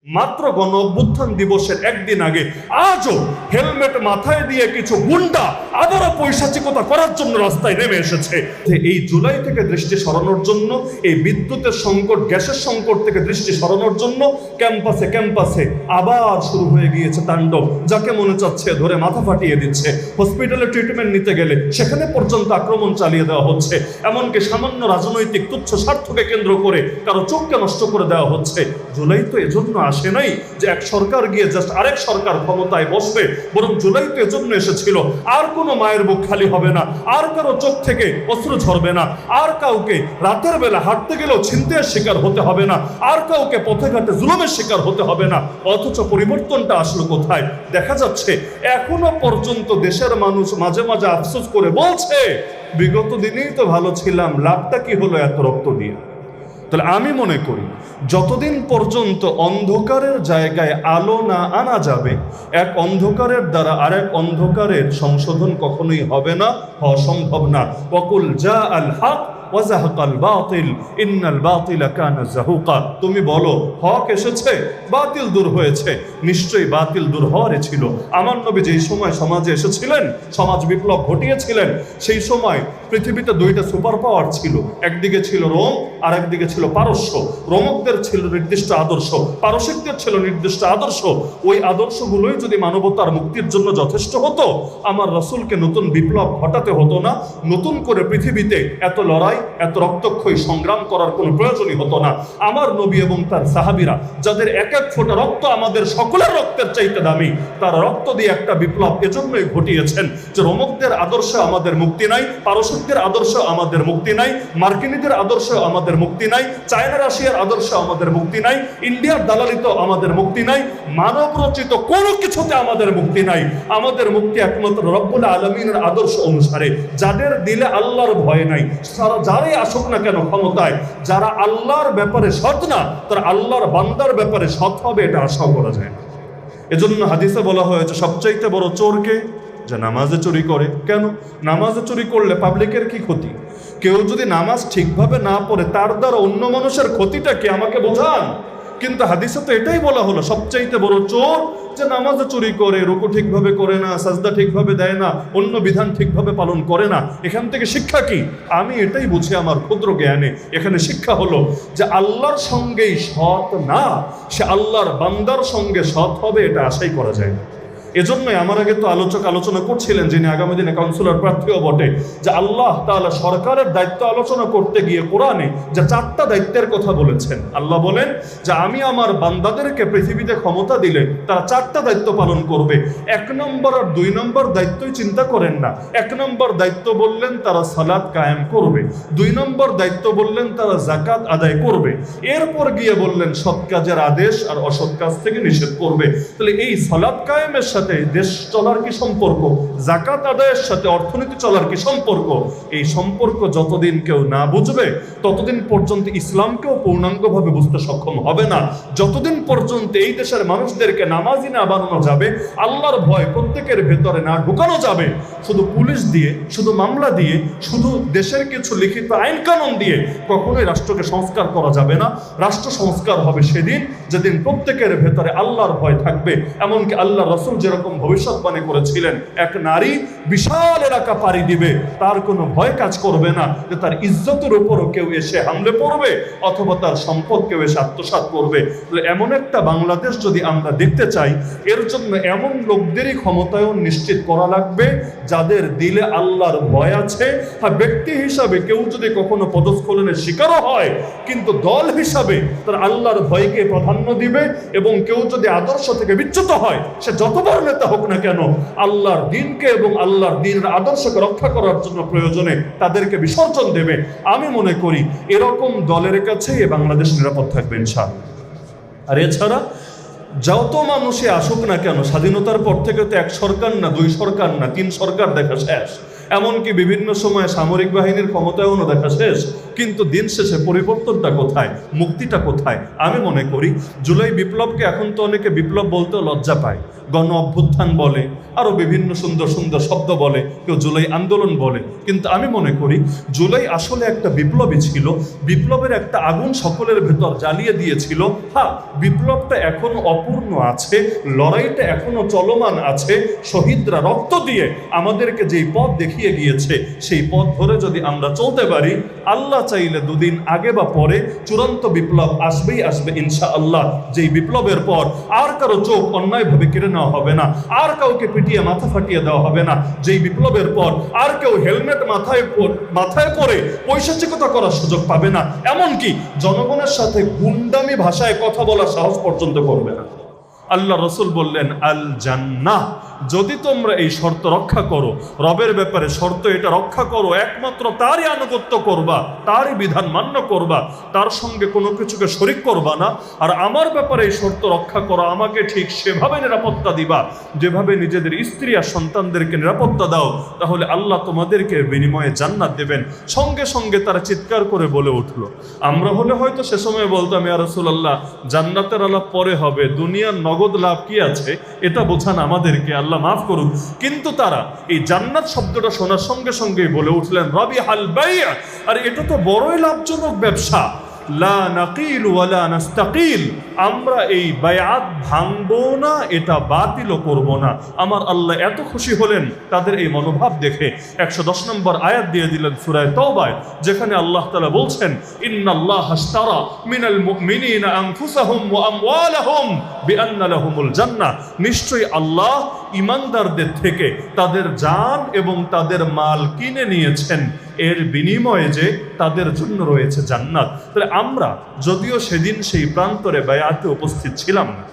মাত্র গণ অভ্যুত্থান দিবসের একদিন আগে আজও হেলমেট মাথায় দিয়ে কিছু গুন্ডা আবারও পৈশাচিকতা করার জন্য রাস্তায় নেমে এসেছে। এই জুলাই থেকে দৃষ্টি সরানোর জন্য, এই বিদ্যুতের সংকট, গ্যাসের সংকট থেকে দৃষ্টি সরানোর জন্য ক্যাম্পাসে ক্যাম্পাসে আবার শুরু হয়ে গিয়েছে তাণ্ডব। যাকে মনে চাচ্ছে ধরে মাথা ফাটিয়ে দিচ্ছে, হসপিটালে ট্রিটমেন্ট নিতে গেলে সেখানে পর্যন্ত আক্রমণ চালিয়ে দেওয়া হচ্ছে। এমনকি সামান্য রাজনৈতিক তুচ্ছ স্বার্থকে কেন্দ্র করে কারো চোখকে নষ্ট করে দেওয়া হচ্ছে। জুলাই তো এজন্য আসে নাই যে এক সরকার গিয়ে জাস্ট আরেক সরকার ক্ষমতায় বসবে, বরং জুলাই তো এজন্য এসেছিল আর কোনো মায়ের বুক খালি হবে না, আর কারো চোখ থেকে অশ্রু ঝরবে না, আর কাউকে রাতের বেলা হাঁটতে গেলেও ছিনতাইয়ের শিকার হতে হবে না, আর কাউকে পথে ঘাটে জুলুমের শিকার হতে হবে না। অথচ পরিবর্তনটা আসলো কোথায়? দেখা যাচ্ছে এখনো পর্যন্ত দেশের মানুষ মাঝে মাঝে আফসোস করে বলছে, বিগত দিনেই তো ভালো ছিলাম, লাভটা কি হলো এত রক্ত দিয়ে? তাহলে আমি মনে করি যতদিন পর্যন্ত অন্ধকারের জায়গায় আলো না আনা যাবে, এক অন্ধকারের দ্বারা আরেক অন্ধকারের সংশোধন কখনোই হবে না, হওয়া সম্ভব না। ওয়াকুল জা আল হক ওয়াজাহাকাল বাতিল ইন্নাল বাতিলা কানা যাহুকা। তুমি বলো হক এসেছে, বাতিল দূর হয়েছে। নিশ্চয়ই বাতিল দূর হওয়ারই ছিল। আমার নবী যেই সময় সমাজে এসেছিলেন, সমাজ বিপ্লব ঘটিয়েছিলেন, সেই সময় পৃথিবীতে দুইটা সুপার পাওয়ার ছিল। একদিকে ছিল রোম, আর একদিকে ছিল পারস্য। রোমকদের ছিল নির্দিষ্ট আদর্শ, পারসিকদের ছিল নির্দিষ্ট আদর্শ। ওই আদর্শগুলোই যদি মানবতার মুক্তির জন্য যথেষ্ট হতো, আমার রাসূলকে নতুন বিপ্লব ঘটাতে হতো না, নতুন করে পৃথিবীতে এত লড়াই, এত রক্তক্ষয়ী সংগ্রাম করার কোনো প্রয়োজনই হতো না। আমার নবী এবং তার সাহাবীরা, যাদের এক এক ফোঁটা রক্ত আমাদের সকলের রক্তের চাইতে দামি, তারা রক্ত দিয়ে একটা বিপ্লব এজন্যই ঘটিয়েছেন যে রোমকদের আদর্শে আমাদের মুক্তি নাই, পারসিকদের আদর্শে আমাদের মুক্তি নাই, মার্কিনীদের আদর্শে আমাদের মুক্তি নাই, চায়না রাশিয়ার আদর্শে আমাদের মুক্তি নাই, ইন্ডিয়ার দালালিত আমাদের মুক্তি নাই, মানব রচিত কোনো কিছুতে আমাদের মুক্তি নাই। আমাদের মুক্তি একমাত্র রব্বুল আলামিনের আদর্শ অনুসারে। যাদের দিলে আল্লাহর ভয় নাই, যারাই আসুক না কেন ক্ষমতায়, যারা আল্লাহর ব্যাপারে সৎ না, তারা আল্লাহর বান্দার ব্যাপারে সৎ হবে, এটা আশাও করা যায় না। এজন্য হাদিসে বলা হয়েছে সবচাইতে বড় চোরকে যে নামাজে চুরি করে। কেন? নামাজে চুরি করলে পাবলিকের কি ক্ষতি? কেউ যদি নামাজ ঠিকভাবে না পড়ে, তার দ্বারা অন্য মানুষের ক্ষতিটা কি আমাকে বোঝান। কিন্তু হাদিসে তো এটাই বলা হলো সবচাইতে বড় চোর যে নামাজে চুরি করে, রুকু ঠিকভাবে করে না, সাজদা ঠিকভাবে দেয় না, অন্য বিধান ঠিকভাবে পালন করে না। এখান থেকে শিক্ষা কি? আমি এটাই বুঝি আমার ক্ষুদ্র জ্ঞানে। এখানে শিক্ষা হলো যে আল্লাহর সঙ্গেই সৎ না, সে আল্লাহর বান্দার সঙ্গে সৎ হবে, এটা আশাই করা যায় না। এজন্যই আমার আগে তো আলোচনা করছিলেন, যিনি আগামী দিনে কাউন্সিলর প্রার্থীও বটে, যে আল্লাহ তাআলা সরকারের দায়িত্ব আলোচনা করতে গিয়ে কোরআনে যে 4টা দায়িত্বের কথা বলেছেন। আল্লাহ বলেন যে আমি আমার বান্দাদেরকে পৃথিবীতে ক্ষমতা দিলে তারা 4টা দায়িত্ব পালন করবে। 1 নম্বর আর 2 নম্বর দায়িত্বই চিন্তা করেন না। 1 নম্বর দায়িত্ব বললেন তারা সালাত কায়েম করবে, 2 নম্বর দায়িত্ব বললেন তারা যাকাত আদায় করবে, এরপর গিয়ে বললেন সৎ কাজের আদেশ আর অসৎ কাজ থেকে নিষেধ করবে। তাহলে এই সালাত কায়েমের সাথে দেশ চলার কি সম্পর্ক? যাকাত আদায়ের সাথে অর্থনীতি চলার কি সম্পর্ক? এই সম্পর্ক যতদিন কেউ না বুঝবে, ততদিন পর্যন্ত ইসলামকেও পূর্ণাঙ্গভাবে বুঝতে সক্ষম হবে না। যতদিন পর্যন্ত এই দেশের মানুষদেরকে নামাজি না বানানো যাবে, আল্লাহর ভয় প্রত্যেকের ভেতরে না ঢুকানো যাবে, শুধু পুলিশ দিয়ে, শুধু মামলা দিয়ে, শুধু দেশের কিছু লিখিত আইন কানুন দিয়ে কখনোই রাষ্ট্রকে সংস্কার করা যাবে না। রাষ্ট্র সংস্কার হবে সেদিন যেদিন প্রত্যেকের ভেতরে আল্লাহর ভয় থাকবে। এমনকি আল্লাহ রাসূল যেরকম ভবিষ্যৎবাণী করেছিলেন, এক নারী বিশাল এলাকা পাড়ি দিবে, তার কোনো ভয় কাজ করবে না যে তার ইজ্জতের উপরও কেউ এসে হামলে পড়বে অথবা তার সম্পদ কেউ এসে আত্মসাৎ করবে। এমন একটা বাংলাদেশ যদি আমরা দেখতে চাই, এর জন্য এমন লোকদেরই ক্ষমতায়ন নিশ্চিত করা লাগবে যাদের দিলে আল্লাহর ভয় আছে। আর ব্যক্তি হিসাবে কেউ যদি কখনো পদস্খলনের শিকারও হয়, কিন্তু দল হিসাবে তার আল্লাহর ভয়কে প্রাধান্য দিবে। এবং কেউ যদি আদর্শ থেকে বিচ্যুত হয়, সে যত বড় নেতা হোক না কেন, আল্লাহর দিনকে এবং আল্লাহর দিনের আদর্শকে রক্ষা করার জন্য প্রয়োজনে তাদেরকে বিসর্জন দেবে। আমি মনে করি এরকম দলের কাছেই বাংলাদেশ নিরাপদ থাকবে ইনশাআল্লাহ। আর এছাড়া যত মানুষই আসুক না কেন, স্বাধীনতার পর থেকে তো 1 সরকার না, 2 সরকার না, 3 সরকার দেখা শেষ। এমনকি বিভিন্ন সময় সামরিক বাহিনীর ক্ষমতায়নও দেখা শেষ। কিন্তু দিন শেষে পরিবর্তনটা কোথায়, মুক্তিটা কোথায়? আমি মনে করি জুলাই বিপ্লবকে এখন তো অনেকে বিপ্লব বলতেও লজ্জা পায়, গণ অভ্যুত্থান বলে, আরো বিভিন্ন সুন্দর সুন্দর শব্দ বলে, কেউ জুলাই আন্দোলন বলে। কিন্তু আমি মনে করি জুলাই আসলে একটা বিপ্লবই ছিল। বিপ্লবের একটা আগুন সকলের ভেতর জ্বালিয়ে দিয়েছিল। হ্যাঁ, বিপ্লবটা এখনো অপূর্ণ আছে, লড়াইটা এখনো চলমান আছে। শহীদরা রক্ত দিয়ে আমাদেরকে যেই পথ দেখিয়ে গিয়েছে, সেই পথ ধরে যদি আমরা চলতে পারি, আল্লাহ চাইলে দুদিন আগে বা পরে চূড়ান্ত বিপ্লব আসবেই আসবে ইনশাআল্লাহ। যেই বিপ্লবের পর আর কারো চোখ অন্যায়ভাবে কেড়ে নেওয়া হবে না, আর কাউকে পিটিয়ে মাথা ফাটিয়ে দেওয়া হবে না। যেই বিপ্লবের পর আর কেউ হেলমেট মাথায় পরে পৈশাচিকতা করার সুযোগ পাবে না, এমনকি জনগণের সাথে গুন্ডামি ভাষায় কথা বলার সাহস পর্যন্ত করবে না। আল্লাহ রসুল বললেন, আল জান্নাহ, যদি তোমরা এই শর্ত রক্ষা করো, রবের ব্যাপারে শর্ত এটা রক্ষা করো, একমাত্র তারই আনুগত্য করবা, তারই বিধান মান্য করবা, তার সঙ্গে কোনো কিছুকে শরিক করবা না, আর আমার ব্যাপারে এই শর্ত রক্ষা করো, আমাকে ঠিক সেভাবে নিরাপত্তা দিবা যেভাবে নিজেদের স্ত্রী আর সন্তানদেরকে নিরাপত্তা দাও, তাহলে আল্লাহ তোমাদেরকে বিনিময়ে জান্নাত দেবেন। সঙ্গে সঙ্গে তারা চিৎকার করে বলে উঠলো। আমরা হলে হয়তো সে সময় বলতাম, ইয়া রাসূলুল্লাহ, জান্নাতের আলাপ পরে হবে, দুনিয়ার নগদ লাভ কি আছে এটা বোঝান আমাদেরকে, আল্লাহ মাফ করুন। কিন্তু তারা এই জান্নাত শব্দটা শোনার সঙ্গে সঙ্গেই বলে উঠলেন, রাবিহাল বাই', আর এটা তো বড়ই লাভজনক ব্যবসা। লা নাকিল ওয়ালা নাস্তাকিল, আমরা এই বায়াত ভাঙবো না, এটা বাতিলও করব না। আমার আল্লাহ এত খুশি হলেন তাদের এই মনোভাব দেখে। 110 নম্বর আয়াত দিয়ে দিলেন সূরা তাওবায়, যেখানে আল্লাহ তাআলা বলছেন, ইন্নাল্লাহা আশতারা মিনাল মুমিনিনা আনফুসাহুম ওয়া আমওয়ালাহুম বিআন্না লাহুমুল জান্নাহ, নিশ্চয়ই আল্লাহ ঈমানদারদের থেকে তাদের জান এবং তাদের মাল কিনে নিয়েছেন, এর বিনিময়ে যে তাদের জন্য রয়েছে জান্নাত। তাহলে আমরা যদিও সেদিন সেই প্রান্তরে বায়াতে উপস্থিত ছিলাম না,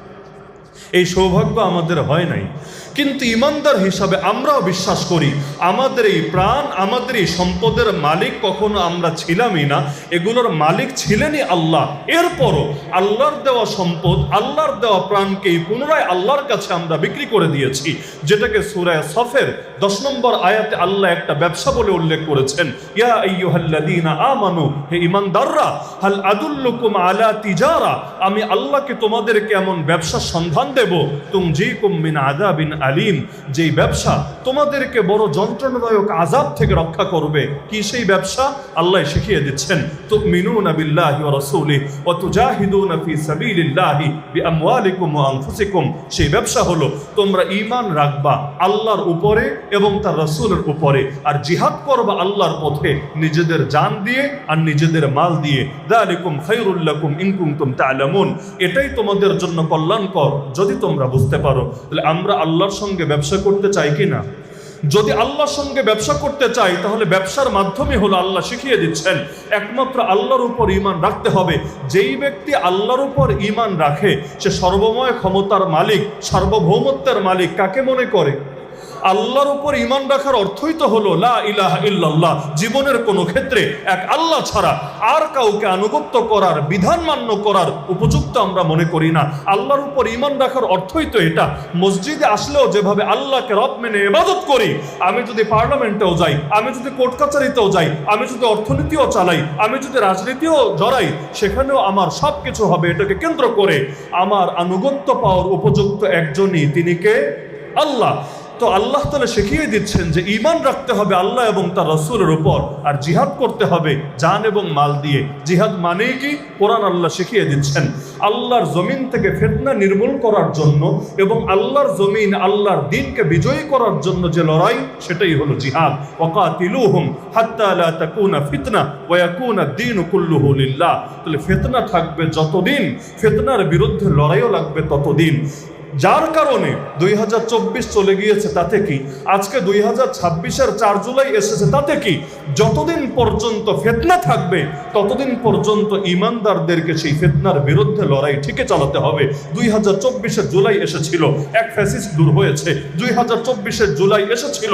এই সৌভাগ্য আমাদের হয় নাই, কিন্তু ইমানদার হিসাবে আমরাও বিশ্বাস করি আমাদের এই প্রাণ, আমাদের এই সম্পদের মালিক কখনো আমরা ছিলামই না, এগুলোর মালিক ছিলেনই আল্লাহ। এরপরও আল্লাহর দেওয়া সম্পদ, আল্লাহর দেওয়া প্রাণকেই পুনরায় আল্লাহর কাছে আমরা বিক্রি করে দিয়েছি, যেটাকে সূরা সফের 10 নম্বর আয়াতে আল্লাহ একটা ব্যবসা বলে উল্লেখ করেছেন, ইয়া আইয়ুহাল্লাযীনা আমানু, হে ঈমানদাররা, হাল আদুল্লুকুম আলা তিজারা, আমি আল্লাহকে তোমাদেরকে এমন ব্যবসার সন্ধান দেব, তুমজিকুম মিন আযাবিন আলিম, যেই ব্যবসা তোমাদেরকে বড় যন্ত্রণাদায়ক আযাব থেকে রক্ষা করবে। কি সেই ব্যবসা? আল্লাহ শিখিয়ে দিচ্ছেন, তুমিনুনা বিল্লাহি ওয়া রাসূলিহি ওয়া তুজাহিদুনা ফি সাবিলিল্লাহি বিআমওয়ালিকুম ওয়া আনফুসিকুম। সেই ব্যবসা হলো তোমরা ঈমান রাখবা আল্লাহর উপরে এবং তার রাসূলের উপরে, আর জিহাদ করবা আল্লাহর পথে নিজেদের জান দিয়ে আর নিজেদের মাল দিয়ে। যালিকুম খায়রুল লাকুম ইন কুনতুম তা'লামুন, এটাই তোমাদের জন্য কল্যাণকর যদি তোমরা বুঝতে পারো। তাহলে আমরা আল্লাহর সঙ্গে ব্যবসা করতে চাই কি না? যদি আল্লাহর সঙ্গে ব্যবসা করতে চাই, তাহলে ব্যবসার মাধ্যমে হলো আল্লাহ শিখিয়ে দিচ্ছেন একমাত্র আল্লাহর উপর ঈমান রাখতে হবে। যেই ব্যক্তি আল্লাহর উপর ঈমান রাখে সে সর্বময় ক্ষমতার মালিক, সার্বভৌমত্বের মালিক কাকে মনে করে? আল্লাহর উপর ঈমান রাখার অর্থই তো হলো লা ইলাহা ইল্লাল্লাহ, জীবনের কোনো ক্ষেত্রে এক আল্লাহ ছাড়া আর কাউকে আনুগত্য করার, বিধান মান্য করার উপযুক্ত আমরা মনে করি না। আল্লাহর উপর ঈমান রাখার অর্থই তো এটা। মসজিদে আসলেও যেভাবে আল্লাহকে রব মেনে ইবাদত করি, আমি যদি পার্লামেন্টেও যাই, আমি যদি কোর্ট কাছারিতেও যাই, আমি যদি অর্থনীতিও চালাই, আমি যদি রাজনীতিও জড়াই, সেখানেও আমার সব কিছু হবে এটাকে কেন্দ্র করে। আমার আনুগত্য পাওয়ার উপযুক্ত একজনই, তিনি কে? আল্লাহ। তো আল্লাহ তাআলা শিখিয়ে দিচ্ছেন যে ঈমান রাখতে হবে আল্লাহ এবং তার রাসূলের উপর, আর জিহাদ করতে হবে জান এবং মাল দিয়ে। জিহাদ মানে কি? কোরআন আল্লাহ শিখিয়ে দিচ্ছেন আল্লাহর জমিন থেকে ফিতনা নির্মূল করার জন্য এবং আল্লাহর জমিন, আল্লাহর দ্বীনকে বিজয়ী করার জন্য যে লড়াই, সেটাই হলো জিহাদ। ওয়াকাতিলুহুম হাত্তা লা তাকুনা ফিতনা ওয়া ইয়াকুনা আদ-দীনু কুল্লুহু লিল্লাহ। তাহলে ফিতনা থাকবে যতদিন, ফিতনার বিরুদ্ধে লড়াইও লাগবে ততদিন। যার কারণে 2024 চলে গিয়েছে তাতে কি, আজকে 2026-এর 4 জুলাই এসেছে তাতে কি, যতদিন পর্যন্ত ফিতনা থাকবে ততদিন পর্যন্ত ঈমানদারদেরকে সেই ফিতনার বিরুদ্ধে লড়াই ঠিকই চালাতে হবে। 2024-এর জুলাই এসেছিল, এক ফ্যাসিস্ট দূর হয়েছে। 2024-এর জুলাই এসেছিল,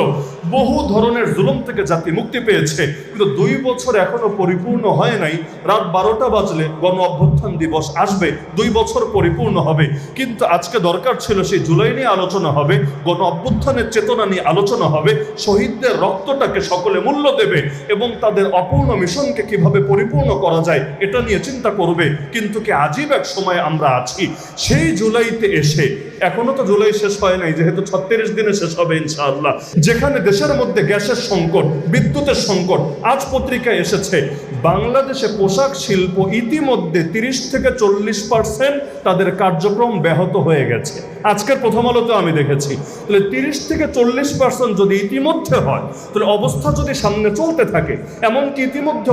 বহু ধরনের জুলুম থেকে জাতি মুক্তি পেয়েছে, কিন্তু 2 বছর এখনো পরিপূর্ণ হয় নাই। রাত 12টা বাজলে গণ অভ্যুত্থান দিবস আসবে, 2 বছর পরিপূর্ণ হবে। কিন্তু আজকে দরকার দরকার ছিল সেই জুলাই নিয়ে আলোচনা হবে, গণ অভ্যুত্থানের চেতনা নিয়ে আলোচনা হবে, শহীদদের রক্তটাকে সকলে মূল্য দেবে এবং তাদের অপূর্ণ মিশনকে কিভাবে পরিপূর্ণ করা যায় এটা নিয়ে চিন্তা করবে। কিন্তু কি আজীব এক সময় আমরা আছি। সেই জুলাইতে এসে, এখনো তো জুলাই শেষ হয় নাই, যেহেতু 36 দিনে শেষ হবে ইনশাআল্লাহ, যেখানে দেশের মধ্যে গ্যাসের সংকট, বিদ্যুতের সংকট, আজ পত্রিকায় এসেছে বাংলাদেশে পোশাক শিল্প ইতিমধ্যে 30 থেকে 40% তাদের কার্যক্রম ব্যাহত হয়ে গেছে। আজকের প্রথম আলোতে আমি দেখেছি। তাহলে 30 থেকে 40% যদি ইতিমধ্যে হয়, তাহলে অবস্থা যদি সামনে চলতে থাকে, এমনকি ইতিমধ্যে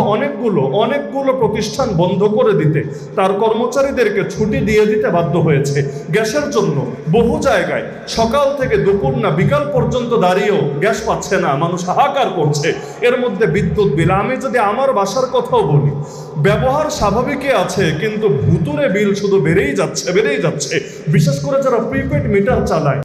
অনেকগুলো প্রতিষ্ঠান বন্ধ করে দিতে, তার কর্মচারীদেরকে ছুটি দিয়ে দিতে বাধ্য হয়েছে গ্যাসের জন্য। বহু জায়গায় সকাল থেকে দুপুর না বিকাল পর্যন্ত দাঁড়িয়েও গ্যাস পাচ্ছে না, মানুষ হাহাকার করছে। এর মধ্যে বিদ্যুৎ বিল, আমি যদি আমার বাসার কথাও বলি, ব্যবহার স্বাভাবিকই আছে, কিন্তু ভুতুরে বিল শুধু বেড়েই যাচ্ছে। বিশেষ করে যারা প্রিপেড মিটার চালায়